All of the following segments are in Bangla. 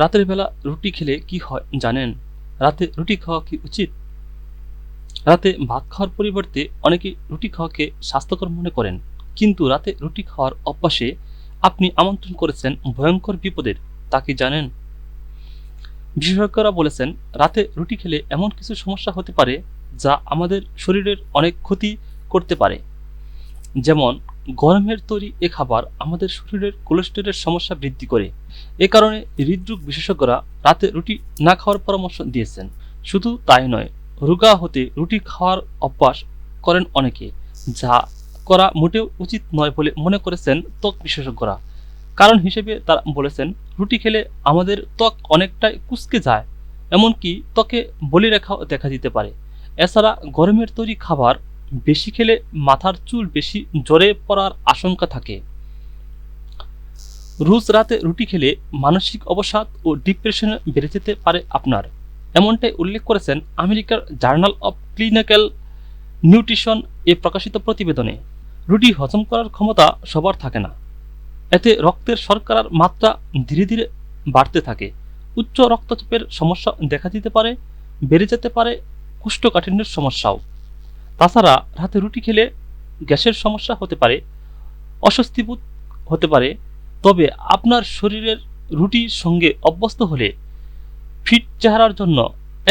রাতের বেলা রুটি খেলে কি হয় জানেন? রাতে রুটি খাওয়া কি উচিত? রাতে ভাত খাওয়ার পরিবর্তে অনেকে রুটি খাওয়াকে স্বাস্থ্যকর মনে করেন, কিন্তু রাতে রুটি খাওয়ার অভ্যাসে আপনি আমন্ত্রণ করেছেন ভয়ঙ্কর বিপদের। তা কি জানেন? বিশেষজ্ঞরা বলেছেন রাতে রুটি খেলে এমন কিছু সমস্যা হতে পারে যা আমাদের শরীরের অনেক ক্ষতি করতে পারে। যেমন, গরমের তৈরি এ খাবার আমাদের শরীরের কোলেস্টেরলের সমস্যা বৃদ্ধি করে। এ কারণে হৃদরোগ বিশেষজ্ঞরা রাতে রুটি না খাওয়ার পরামর্শ দিয়েছেন। শুধু তাই নয়, রোগা হতে রুটি খাওয়ার অভ্যাস করেন অনেকে, যা করা মোটেও উচিত নয় বলে মনে করেছেন ত্বক বিশেষজ্ঞরা। কারণ হিসেবে তারা বলেছেন, রুটি খেলে আমাদের ত্বক অনেকটাই কুঁচকে যায়, এমনকি ত্বকে বলিরেখাও দেখা দিতে পারে। এছাড়া গরমের তৈরি খাবার বেশি খেলে মাথার চুল বেশি ঝরে পড়ার আশঙ্কা থাকে। রোজ রাতে রুটি খেলে মানসিক অবসাদ ও ডিপ্রেশন বেড়ে যেতে পারে আপনার, এমনটাই উল্লেখ করেছেন আমেরিকার জার্নাল অব ক্লিনিক্যাল নিউট্রিশন এ প্রকাশিত প্রতিবেদনে। রুটি হজম করার ক্ষমতা সবার থাকে না। এতে রক্তের শর্করার মাত্রা ধীরে ধীরে বাড়তে থাকে, উচ্চ রক্তচাপের সমস্যা দেখা দিতে পারে, বেড়ে যেতে পারে কোষ্ঠকাঠিন্যের সমস্যাও। তাছাড়া রাতে রুটি খেলে গ্যাসের সমস্যা হতে পারে, অস্বস্তিবোধ হতে পারে। তবে আপনার শরীরের রুটির সঙ্গে অভ্যস্ত হলে ফিট চেহারার জন্য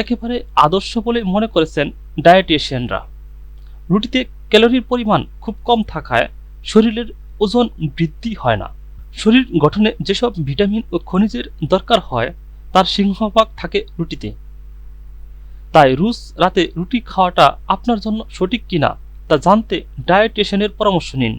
একেবারে আদর্শ বলে মনে করেছেন ডায়েটিশিয়ানরা। রুটিতে ক্যালোরির পরিমাণ খুব কম থাকায় শরীরের ওজন বৃদ্ধি হয় না। শরীর গঠনে যেসব ভিটামিন ও খনিজের দরকার হয় তার সিংহভাগ থাকে রুটিতে। তাই রোজ রাতে রুটি খাওয়াটা আপনার জন্য সঠিক কিনা তা জানতে ডায়েটিশিয়ানের পরামর্শ নিন।